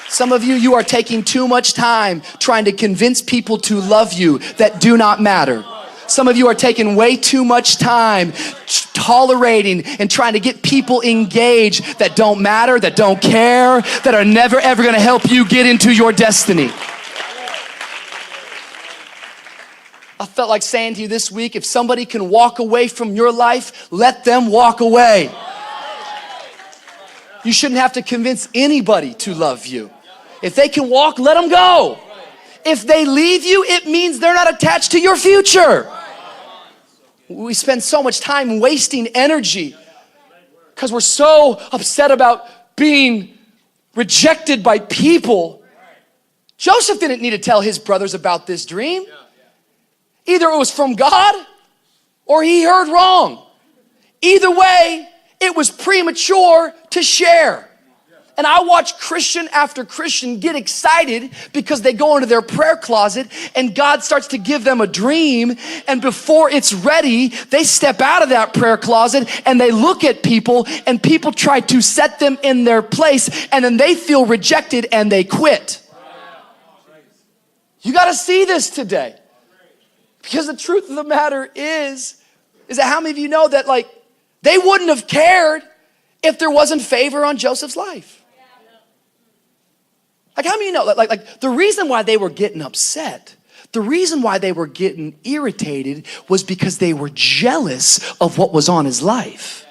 Some of you, you are taking too much time trying to convince people to love you that do not matter. Some of you are taking way too much time tolerating and trying to get people engaged that don't matter, that don't care, that are never ever gonna help you get into your destiny. I felt like saying to you this week, if somebody can walk away from your life, let them walk away. You shouldn't have to convince anybody to love you. If they can walk, let them go. If they leave you, it means they're not attached to your future. We spend so much time wasting energy because we're so upset about being rejected by people. Joseph didn't need to tell his brothers about this dream. Either it was from God or he heard wrong. Either way, it was premature to share. And I watch Christian after Christian get excited because they go into their prayer closet and God starts to give them a dream. And before it's ready, they step out of that prayer closet and they look at people and people try to set them in their place. And then they feel rejected and they quit. You got to see this today. Because the truth of the matter is that how many of you know that like they wouldn't have cared if there wasn't favor on Joseph's life? Like how many of you know, like the reason why they were getting upset, the reason why they were getting irritated was because they were jealous of what was on his life.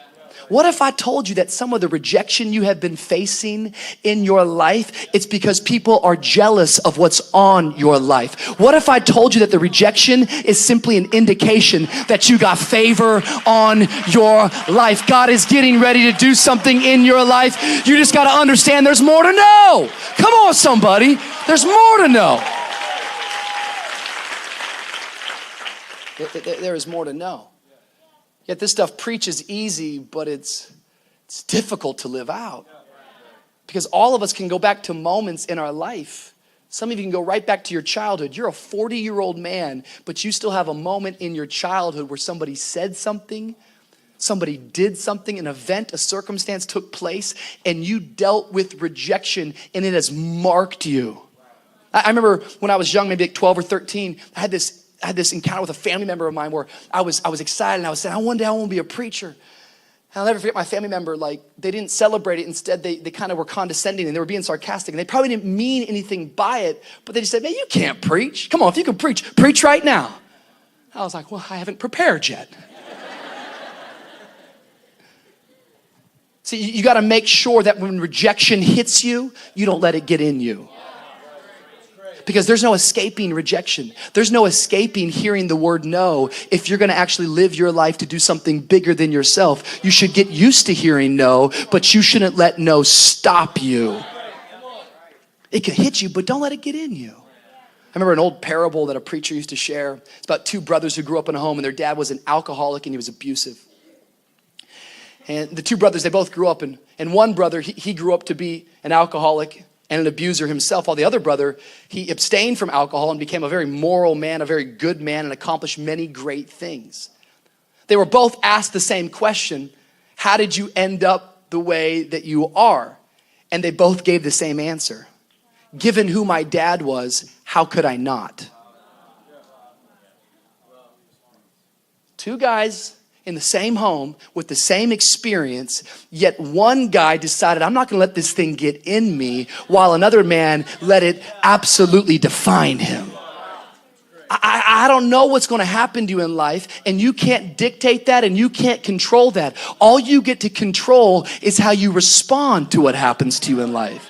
What if I told you that some of the rejection you have been facing in your life, it's because people are jealous of what's on your life? What if I told you that the rejection is simply an indication that you got favor on your life? God is getting ready to do something in your life. You just got to understand there's more to know. Come on, somebody. There's more to know. There is more to know. Yet this stuff preaches easy, but it's difficult to live out. Because all of us can go back to moments in our life. Some of you can go right back to your childhood. You're a 40-year-old man, but you still have a moment in your childhood where somebody said something, somebody did something, an event, a circumstance took place, and you dealt with rejection, and it has marked you. I remember when I was young, maybe like 12 or 13, I had this encounter with a family member of mine where I was excited and I was saying, one day I want to be a preacher. And I'll never forget my family member, like they didn't celebrate it. Instead, they kind of were condescending and they were being sarcastic and they probably didn't mean anything by it, but they just said, man, you can't preach. Come on, if you can preach right now. I was like, well, I haven't prepared yet. See, you got to make sure that when rejection hits you, you don't let it get in you. Because there's no escaping rejection. There's no escaping hearing the word no. If you're going to actually live your life to do something bigger than yourself, you should get used to hearing no, but you shouldn't let no stop you. It can hit you, but don't let it get in you. I remember an old parable that a preacher used to share. It's about two brothers who grew up in a home and their dad was an alcoholic and he was abusive. And the two brothers, they both grew up and one brother, he grew up to be an alcoholic and an abuser himself, while the other brother, he abstained from alcohol and became a very moral man, a very good man, and accomplished many great things. They were both asked the same question, how did you end up the way that you are? And they both gave the same answer. Given who my dad was, how could I not? Two guys in the same home with the same experience, yet one guy decided, I'm not gonna let this thing get in me, while another man let it absolutely define him. I don't know what's gonna happen to you in life, and you can't dictate that and you can't control that. All you get to control is how you respond to what happens to you in life.